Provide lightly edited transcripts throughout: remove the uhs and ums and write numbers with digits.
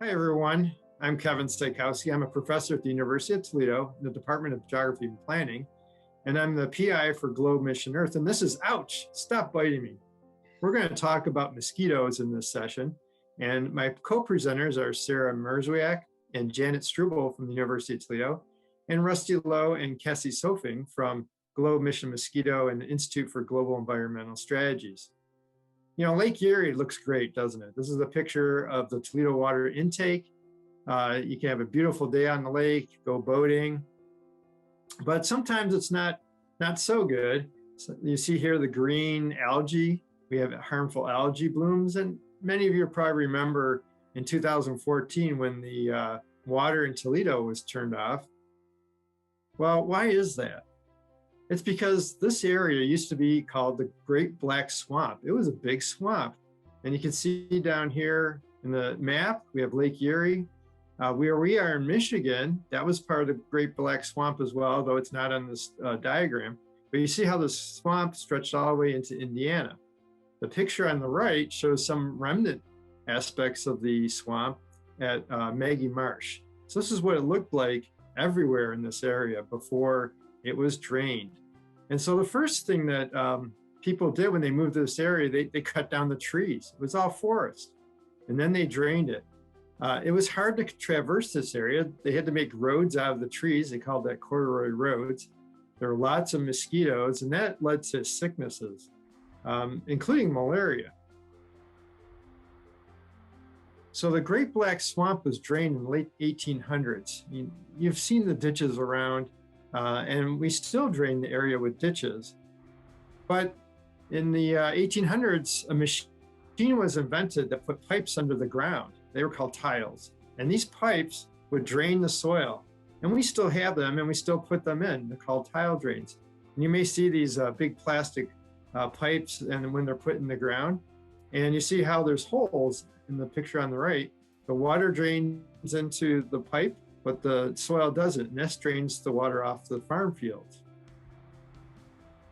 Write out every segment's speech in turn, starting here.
Hi, everyone. I'm Kevin Czajkowski. I'm a professor at the University of Toledo in the Department of Geography and Planning, and I'm the PI for Globe Mission Earth. And this is, ouch, stop biting me. We're going to talk about mosquitoes in this session. And my co-presenters are Sara Mierzwiak and Janet Struble from the University of Toledo, and Rusty Lowe and Cassie Sofing from Globe Mission Mosquito and the Institute for Global Environmental Strategies. You know, Lake Erie looks great, doesn't it? This is a picture of the Toledo water intake. You can have a beautiful day on the lake, go boating, but sometimes it's not so good. So you see here the green algae. We have harmful algae blooms, and many of you probably remember in 2014 when the water in Toledo was turned off. Well, why is that? It's because this area used to be called the Great Black Swamp. It was a big swamp. And you can see down here in the map, we have Lake Erie. Where we are in Michigan, that was part of the Great Black Swamp as well, though it's not on this diagram. But you see how the swamp stretched all the way into Indiana. The picture on the right shows some remnant aspects of the swamp at Maggie Marsh. So this is what it looked like everywhere in this area before it was drained. And so the first thing that people did when they moved to this area, they cut down the trees. It was all forest. And then they drained it. It was hard to traverse this area. They had to make roads out of the trees. They called that corduroy roads. There were lots of mosquitoes, and that led to sicknesses, including malaria. So the Great Black Swamp was drained in the late 1800s. You've seen the ditches around. And we still drain the area with ditches. But in the 1800s, a machine was invented that put pipes under the ground. They were called tiles. And these pipes would drain the soil. And we still have them, and we still put them in. They're called tile drains. And you may see these big plastic pipes and when they're put in the ground. And you see how there's holes in the picture on the right. The water drains into the pipe, but the soil doesn't, and this drains the water off the farm fields.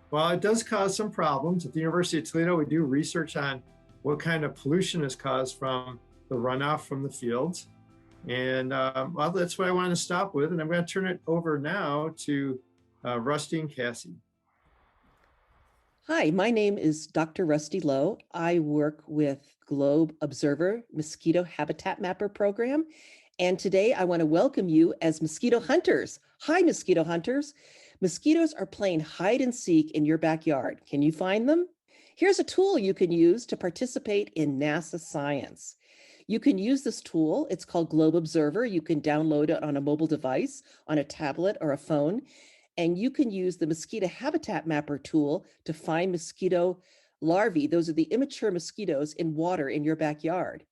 While it does cause some problems, at the University of Toledo, we do research on what kind of pollution is caused from the runoff from the fields. And well, that's what I wanted to stop with, and I'm going to turn it over now to Rusty and Cassie. Hi, my name is Dr. Rusty Lowe. I work with Globe Observer Mosquito Habitat Mapper program. And today I want to welcome you as mosquito hunters. Hi, mosquito hunters. Mosquitoes are playing hide and seek in your backyard. Can you find them? Here's a tool you can use to participate in NASA science. You can use this tool. It's called Globe Observer. You can download it on a mobile device, on a tablet or a phone. And you can use the Mosquito Habitat Mapper tool to find mosquito larvae. Those are the immature mosquitoes in water in your backyard.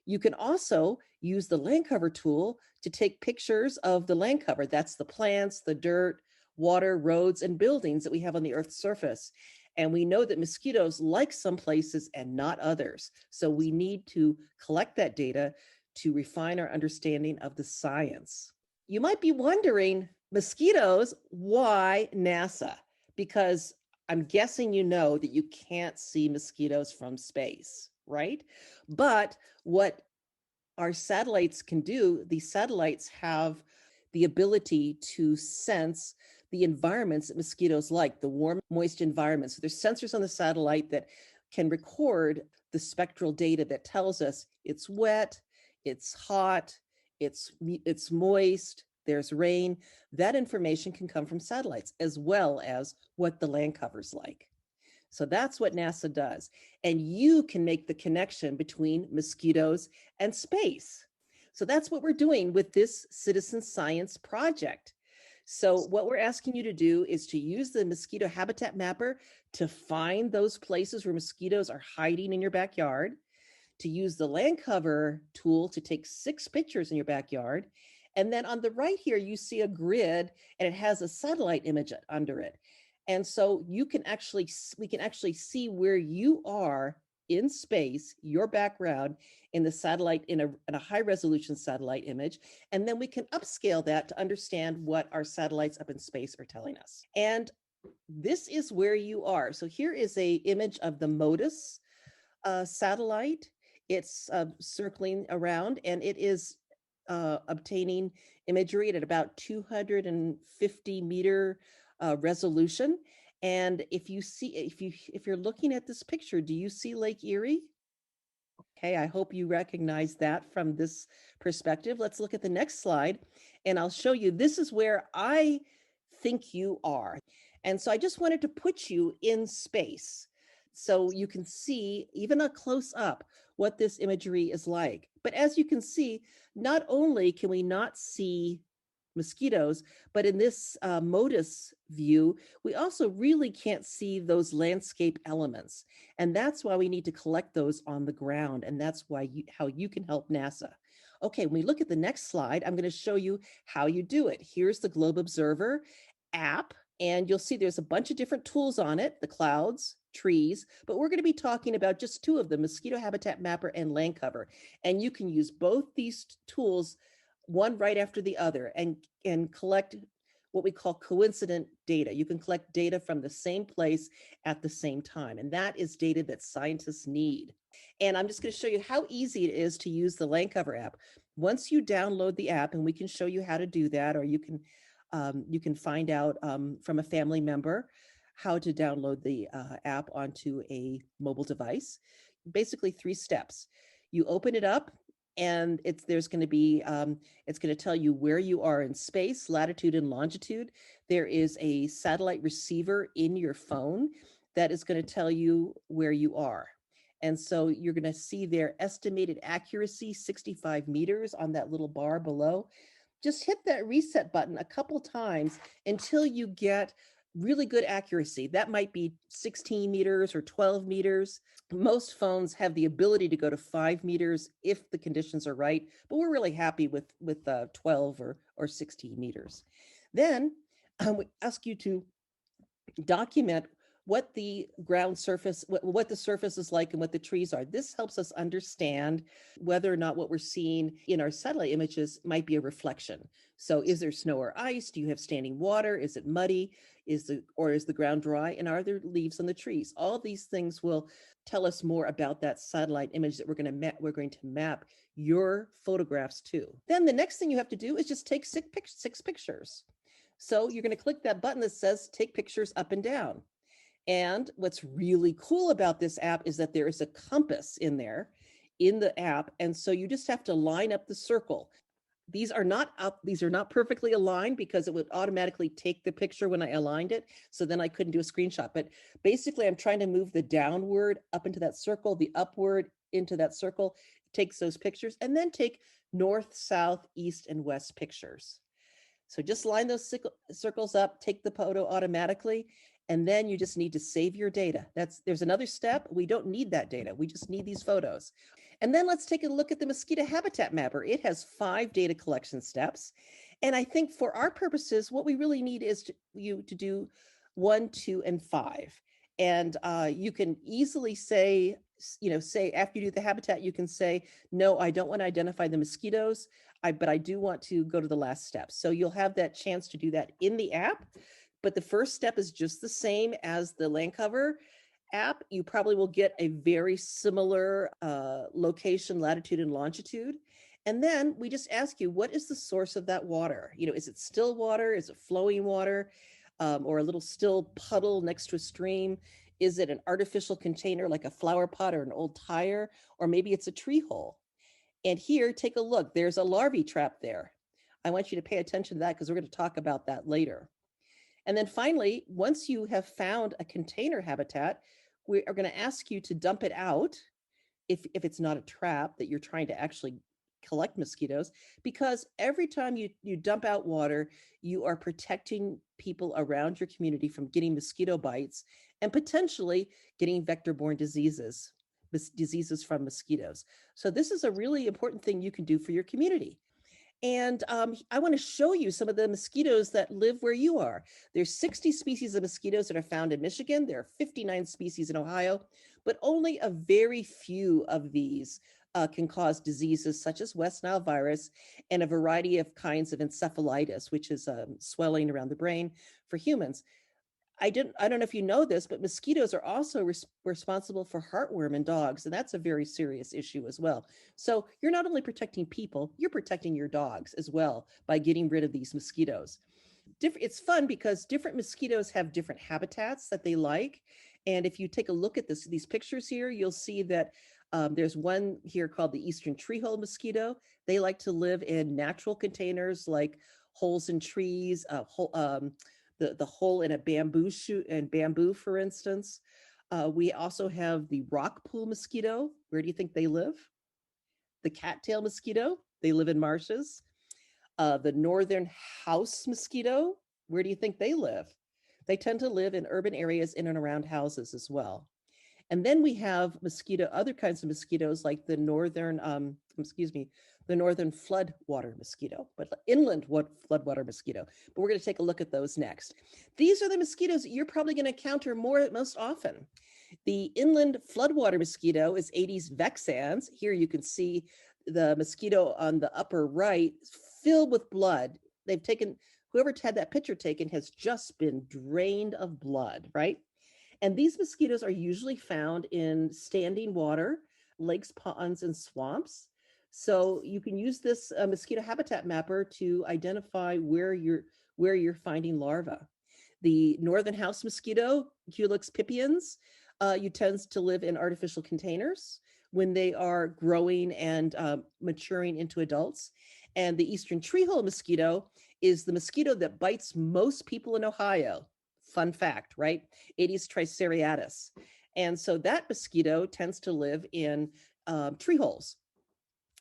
You can also use the land cover tool to take pictures of the land cover. That's the plants, the dirt, water, roads, and buildings that we have on the Earth's surface. And we know that mosquitoes like some places and not others. So we need to collect that data to refine our understanding of the science. You might be wondering, mosquitoes, why NASA? Because I'm guessing you know that you can't see mosquitoes from space, right? But what our satellites can do, these satellites have the ability to sense the environments that mosquitoes like, the warm, moist environments. So there's sensors on the satellite that can record the spectral data that tells us it's wet, it's hot, it's moist, there's rain. That information can come from satellites as well as what the land cover's like. So that's what NASA does. And you can make the connection between mosquitoes and space. So that's what we're doing with this citizen science project. So what we're asking you to do is to use the Mosquito Habitat Mapper to find those places where mosquitoes are hiding in your backyard, to use the land cover tool to take 6 pictures in your backyard. And then on the right here, you see a grid and it has a satellite image under it. And so we can actually see where you are in space, your background in the satellite, in a high resolution satellite image. And then we can upscale that to understand what our satellites up in space are telling us. And this is where you are. So here is a image of the MODIS satellite. It's circling around, and it is obtaining imagery at about 250-meter resolution. And if you're looking at this picture, do you see Lake Erie? Okay, I hope you recognize that from this perspective. Let's look at the next slide, and I'll show you. This is where I think you are. And so I just wanted to put you in space so you can see, even a close up, what this imagery is like. But as you can see, not only can we not see mosquitoes, but in this MODIS view, we also really can't see those landscape elements. And that's why we need to collect those on the ground. And that's why how you can help NASA. Okay, when we look at the next slide, I'm going to show you how you do it. Here's the Globe Observer app, and you'll see there's a bunch of different tools on it, the clouds, trees, but we're going to be talking about just two of them, Mosquito Habitat Mapper and Land Cover. And you can use both these tools, one right after the other, and collect what we call coincident data. You can collect data from the same place at the same time, and that is data that scientists need. And I'm just going to show you how easy it is to use the Land Cover app. Once you download the app, and we can show you how to do that, or you can find out from a family member how to download the app onto a mobile device. Basically 3 steps. You open it up, and it's going to tell you where you are in space, latitude and longitude. There is a satellite receiver in your phone that is going to tell you where you are. And so you're going to see their estimated accuracy, 65 meters, on that little bar below. Just hit that reset button a couple times until you get really good accuracy. That might be 16 meters or 12 meters. Most phones have the ability to go to 5 meters if the conditions are right, but we're really happy with 12 or 16 meters. Then we ask you to document what the ground surface, what the surface is like and what the trees are. This helps us understand whether or not what we're seeing in our satellite images might be a reflection. So is there snow or ice? Do you have standing water? Is it muddy? Is the ground dry? And are there leaves on the trees? All these things will tell us more about that satellite image that we're going to map your photographs to. Then the next thing you have to do is just take 6 pictures. So you're going to click that button that says take pictures up and down. And what's really cool about this app is that there is a compass in there in the app. And so you just have to line up the circle. These are not perfectly aligned because it would automatically take the picture when I aligned it. So then I couldn't do a screenshot. But basically, I'm trying to move the downward up into that circle, the upward into that circle, takes those pictures, and then take north, south, east, and west pictures. So just line those circles up, take the photo automatically, and then you just need to save your data. There's another step. We don't need that data. We just need these photos. And then let's take a look at the Mosquito Habitat Mapper. It has 5 data collection steps. And I think for our purposes, what we really need is you to do 1, 2, and 5. And you can easily say after you do the habitat, you can say, no, I don't want to identify the mosquitoes, but I do want to go to the last step. So you'll have that chance to do that in the app. But the first step is just the same as the Land Cover app. You probably will get a very similar location, latitude, and longitude. And then we just ask you, what is the source of that water? Is it still water? Is it flowing water? Or a little still puddle next to a stream? Is it an artificial container like a flower pot or an old tire? Or maybe it's a tree hole. And here, take a look. There's a larvae trap there. I want you to pay attention to that because we're going to talk about that later. And then finally, once you have found a container habitat, we are going to ask you to dump it out if it's not a trap that you're trying to actually collect mosquitoes, because every time you dump out water, you are protecting people around your community from getting mosquito bites and potentially getting vector-borne diseases from mosquitoes. So this is a really important thing you can do for your community. And I want to show you some of the mosquitoes that live where you are. There's 60 species of mosquitoes that are found in Michigan. There are 59 species in Ohio, but only a very few of these can cause diseases such as West Nile virus and a variety of kinds of encephalitis, which is swelling around the brain for humans. I don't know if you know this, but mosquitoes are also responsible for heartworm in dogs, and that's a very serious issue as well. So you're not only protecting people, you're protecting your dogs as well by getting rid of these mosquitoes. It's fun because different mosquitoes have different habitats that they like. And if you take a look at these pictures here, you'll see that there's one here called the Eastern Treehole mosquito. They like to live in natural containers like holes in trees, the hole in a bamboo shoot and bamboo, for instance. We also have the rock pool mosquito. Where do you think they live? The cattail mosquito. They live in marshes. The northern house mosquito. Where do you think they live? They tend to live in urban areas in and around houses as well. And then we have other kinds of mosquitoes like the northern, the northern floodwater mosquito, but inland floodwater mosquito. But we're going to take a look at those next. These are the mosquitoes that you're probably going to encounter most often. The inland floodwater mosquito is Aedes vexans. Here you can see the mosquito on the upper right filled with blood. Whoever had that picture taken has just been drained of blood, right? And these mosquitoes are usually found in standing water, lakes, ponds, and swamps. So you can use this mosquito habitat mapper to identify where you're finding larvae. The northern house mosquito, Culex pipiens, tends to live in artificial containers when they are growing and maturing into adults. And the eastern treehole mosquito is the mosquito that bites most people in Ohio. Fun fact, right? Aedes triceriatus. And so that mosquito tends to live in tree holes.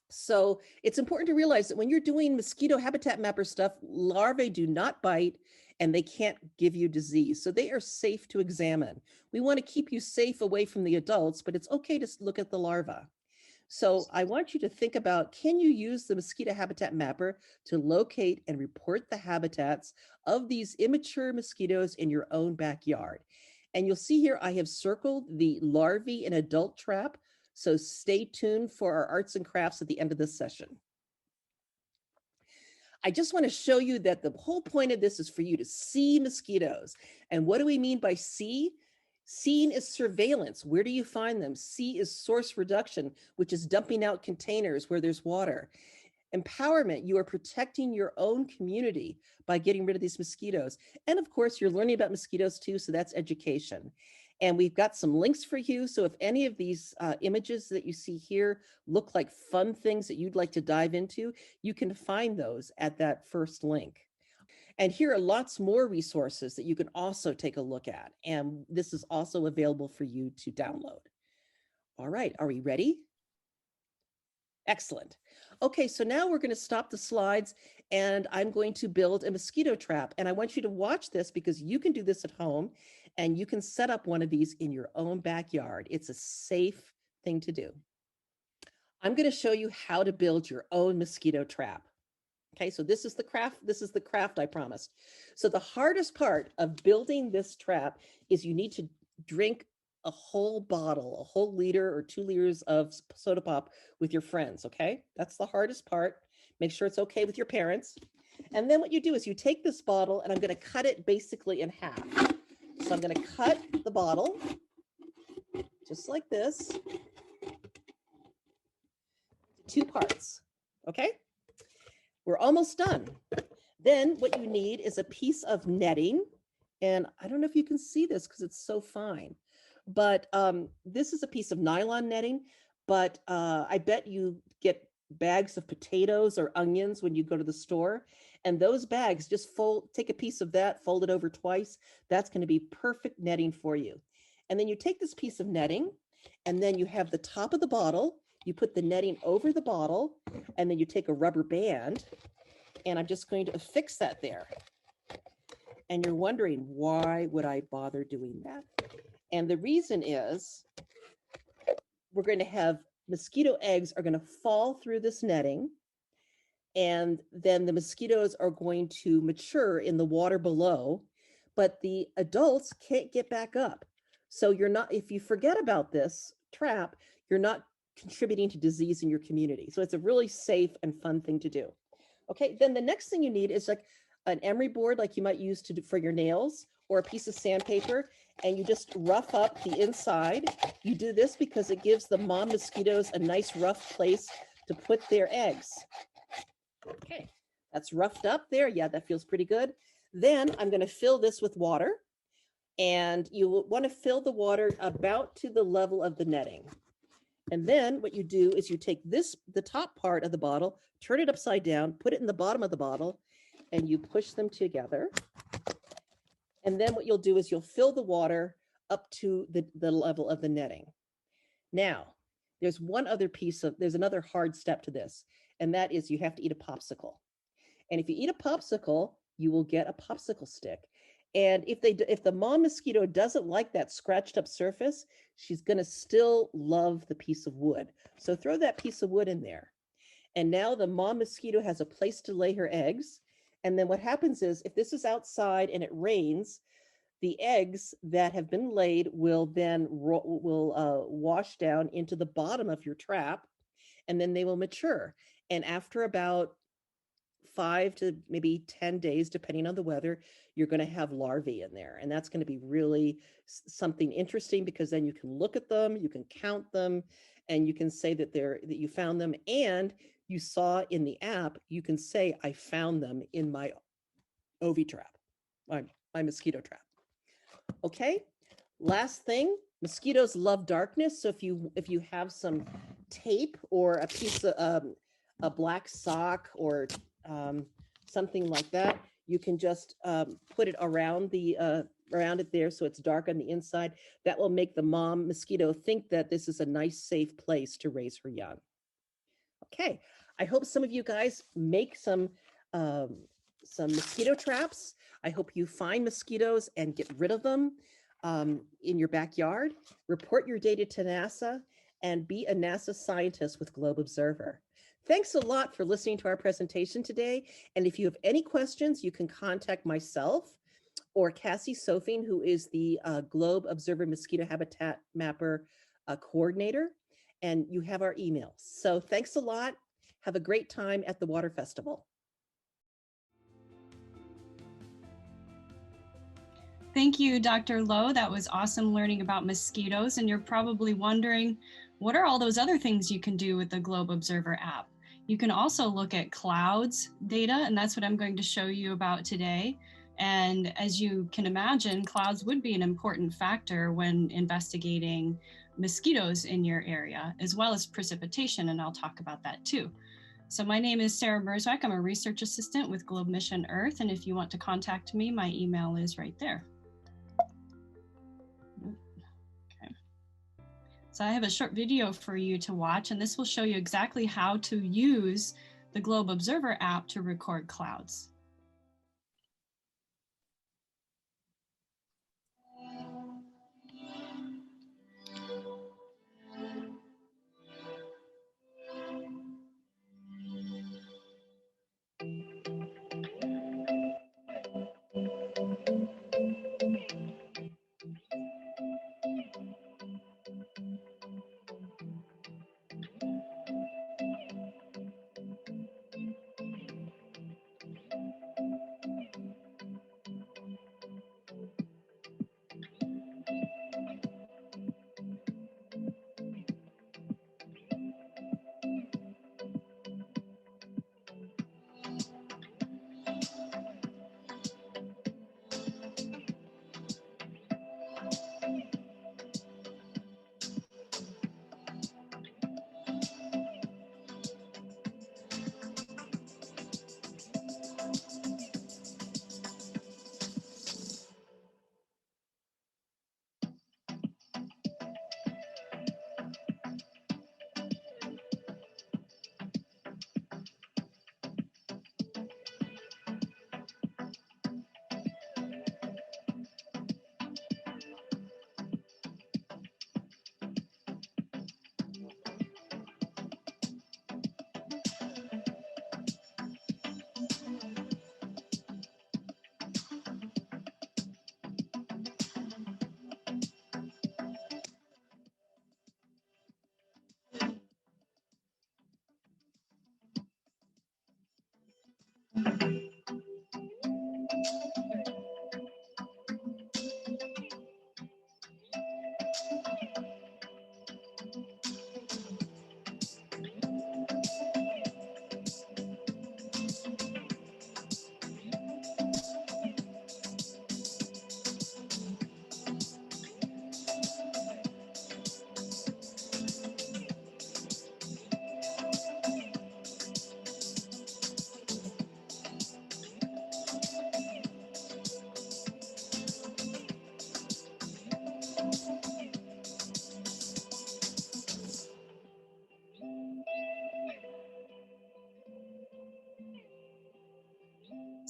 So it's important to realize that when you're doing mosquito habitat mapper stuff, larvae do not bite and they can't give you disease. So they are safe to examine. We want to keep you safe away from the adults, but it's okay to look at the larvae. So I want you to think about, can you use the mosquito habitat mapper to locate and report the habitats of these immature mosquitoes in your own backyard? And you'll see here, I have circled the larvae and adult trap. So stay tuned for our arts and crafts at the end of this session. I just want to show you that the whole point of this is for you to see mosquitoes. And what do we mean by see? Seeing is surveillance. Where do you find them? See is source reduction, which is dumping out containers where there's water. Empowerment, you are protecting your own community by getting rid of these mosquitoes. And of course, you're learning about mosquitoes too, so that's education. And we've got some links for you. So if any of these images that you see here look like fun things that you'd like to dive into, you can find those at that first link. And here are lots more resources that you can also take a look at. And this is also available for you to download. All right, are we ready? Excellent. Okay, so now we're going to stop the slides and I'm going to build a mosquito trap. And I want you to watch this because you can do this at home and you can set up one of these in your own backyard. It's a safe thing to do. I'm going to show you how to build your own mosquito trap. Okay, so this is the craft I promised. So the hardest part of building this trap is you need to drink a whole bottle, a whole liter or 2 liters of soda pop with your friends, okay? That's the hardest part. Make sure it's okay with your parents. And then what you do is you take this bottle and I'm gonna cut it basically in half. So I'm gonna cut the bottle just like this, 2 parts, okay? We're almost done. Then what you need is a piece of netting. And I don't know if you can see this because it's so fine, but this is a piece of nylon netting, but I bet you get bags of potatoes or onions when you go to the store. And those bags, just take a piece of that, fold it over twice. That's going to be perfect netting for you. And then you take this piece of netting and then you have the top of the bottle. You put the netting over the bottle and then you take a rubber band and I'm just going to affix that there. And you're wondering, why would I bother doing that? And the reason is we're going to have mosquito eggs are going to fall through this netting and then the mosquitoes are going to mature in the water below, but the adults can't get back up. So if you forget about this trap, you're not contributing to disease in your community. So it's a really safe and fun thing to do. Okay, then the next thing you need is like an emery board like you might use for your nails, or a piece of sandpaper, and you just rough up the inside. You do this because it gives the mom mosquitoes a nice rough place to put their eggs. Okay, that's roughed up there. Yeah, that feels pretty good. Then I'm going to fill this with water, and you will want to fill the water about to the level of the netting. And then what you do is you take the top part of the bottle, turn it upside down, put it in the bottom of the bottle, and you push them together. And then what you'll do is you'll fill the water up to the level of the netting. Now, there's another hard step to this, and that is you have to eat a popsicle. And if you eat a popsicle, you will get a popsicle stick. And if the mom mosquito doesn't like that scratched up surface, she's going to still love the piece of wood. So throw that piece of wood in there. And now the mom mosquito has a place to lay her eggs. And then what happens is, if this is outside and it rains, the eggs that have been laid will then wash down into the bottom of your trap, and then they will mature. And after about 5 to maybe 10 days, depending on the weather, you're going to have larvae in there. And that's going to be really something interesting, because then you can look at them, you can count them, and you can say that you found them. And you saw in the app, you can say, I found them in my OV trap, my mosquito trap. Okay, last thing, mosquitoes love darkness. So if you have some tape or a piece of a black sock or something like that, you can just put it around it there so it's dark on the inside. That will make the mom mosquito think that this is a nice, safe place to raise her young. Okay, I hope some of you guys make some mosquito traps. I hope you find mosquitoes and get rid of them in your backyard. Report your data to NASA and be a NASA scientist with Globe Observer. Thanks a lot for listening to our presentation today. And if you have any questions, you can contact myself or Cassie Sofing, who is the Globe Observer Mosquito Habitat Mapper coordinator. And you have our emails. So thanks a lot. Have a great time at the Water Festival. Thank you, Dr. Lowe. That was awesome learning about mosquitoes. And you're probably wondering, what are all those other things you can do with the Globe Observer app? You can also look at clouds data, and that's what I'm going to show you about today. And as you can imagine, clouds would be an important factor when investigating mosquitoes in your area, as well as precipitation, and I'll talk about that too. So my name is Sara Mierzwiak. I'm a research assistant with Globe Mission Earth, and if you want to contact me, my email is right there. Okay. So I have a short video for you to watch, and this will show you exactly how to use the Globe Observer app to record clouds.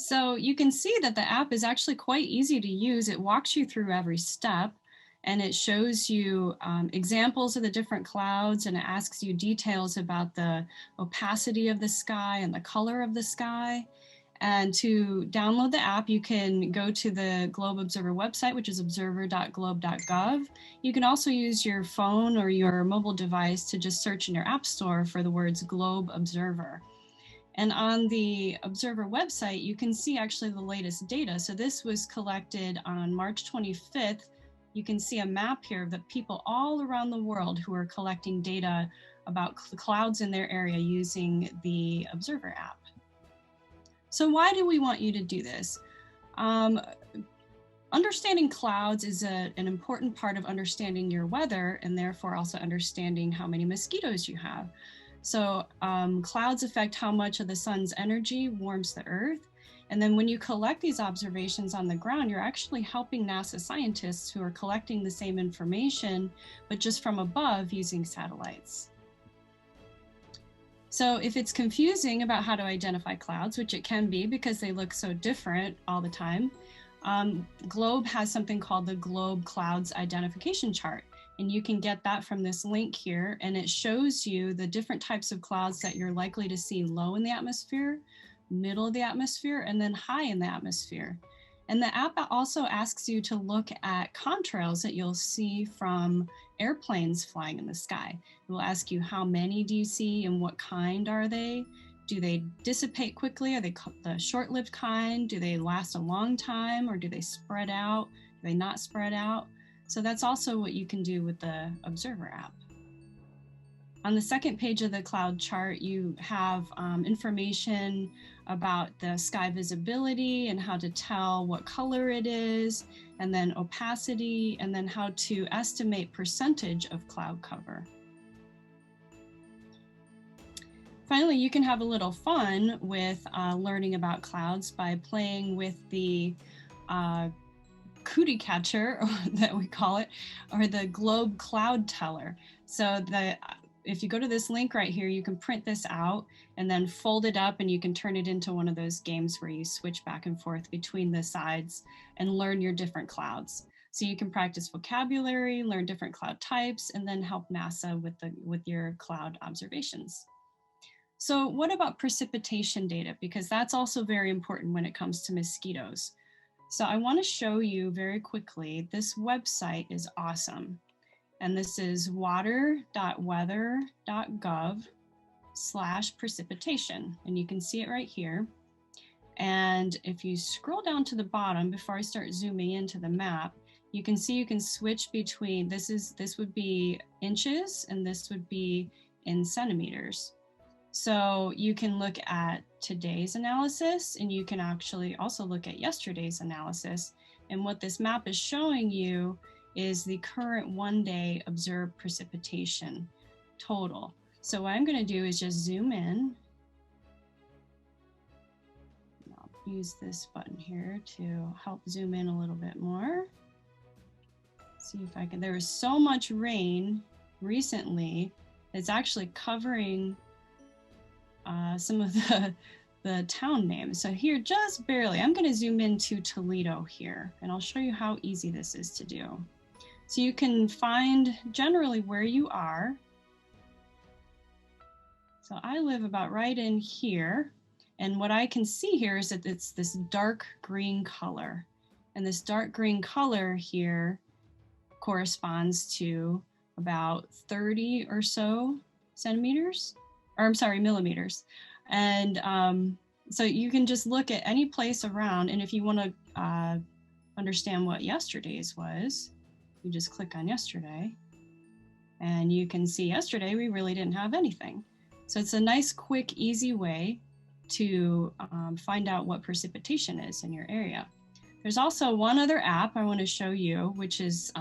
So you can see that the app is actually quite easy to use. It walks you through every step, and it shows you examples of the different clouds, and it asks you details about the opacity of the sky and the color of the sky. And to download the app, you can go to the Globe Observer website, which is observer.globe.gov. You can also use your phone or your mobile device to just search in your app store for the words Globe Observer. And on the Observer website, you can see actually the latest data. So this was collected on March 25th. You can see a map here of the people all around the world who are collecting data about the clouds in their area using the Observer app. So why do we want you to do this? Understanding clouds is an important part of understanding your weather, and therefore also understanding how many mosquitoes you have. So clouds affect how much of the sun's energy warms the earth. And then when you collect these observations on the ground, you're actually helping NASA scientists who are collecting the same information, but just from above using satellites. So if it's confusing about how to identify clouds, which it can be because they look so different all the time, Globe has something called the Globe Clouds Identification Chart. And you can get that from this link here, and it shows you the different types of clouds that you're likely to see low in the atmosphere, middle of the atmosphere, and then high in the atmosphere. And the app also asks you to look at contrails that you'll see from airplanes flying in the sky. It will ask you how many do you see and what kind are they? Do they dissipate quickly? Are they the short-lived kind? Do they last a long time, or do they spread out? Do they not spread out? So that's also what you can do with the Observer app. On the second page of the cloud chart, you have information about the sky visibility and how to tell what color it is, and then opacity, and then how to estimate percentage of cloud cover. Finally, you can have a little fun with learning about clouds by playing with the cootie catcher, that we call it, or the Globe Cloud Teller. So if you go to this link right here, you can print this out and then fold it up, and you can turn it into one of those games where you switch back and forth between the sides and learn your different clouds. So you can practice vocabulary, learn different cloud types, and then help NASA with your cloud observations. So what about precipitation data? Because that's also very important when it comes to mosquitoes. So I want to show you very quickly, this website is awesome. And this is water.weather.gov/precipitation. And you can see it right here. And if you scroll down to the bottom, before I start zooming into the map, you can see you can switch between, this would be inches, and this would be in centimeters. So you can look at today's analysis, and you can actually also look at yesterday's analysis. And what this map is showing you is the current one-day observed precipitation total. So what I'm going to do is just zoom in. I'll use this button here to help zoom in a little bit more. See if I can. There was so much rain recently, it's actually covering some of the town names. So here, just barely, I'm going to zoom into Toledo here, and I'll show you how easy this is to do. So you can find generally where you are. So I live about right in here, and what I can see here is that it's this dark green color, and this dark green color here corresponds to about 30 or so centimeters, or I'm sorry, millimeters. And so you can just look at any place around, and if you want to understand what yesterday's was, you just click on yesterday, and you can see yesterday we really didn't have anything. So it's a nice, quick, easy way to find out what precipitation is in your area. There's also one other app I want to show you, which is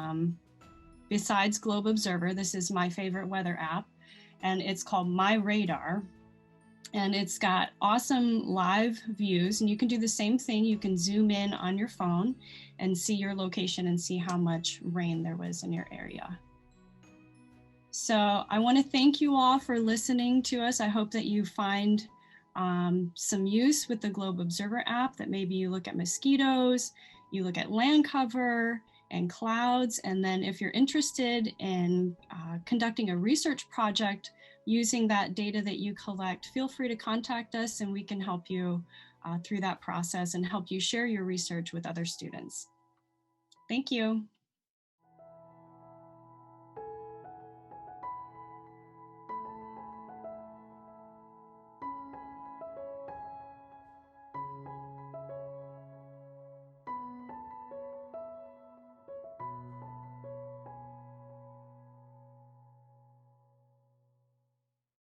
besides Globe Observer. This is my favorite weather app, and it's called My Radar. And it's got awesome live views, and you can do the same thing. You can zoom in on your phone and see your location and see how much rain there was in your area. So I want to thank you all for listening to us. I hope that you find some use with the Globe Observer app, that maybe you look at mosquitoes, you look at land cover and clouds. And then if you're interested in conducting a research project using that data that you collect, feel free to contact us and we can help you through that process and help you share your research with other students. Thank you.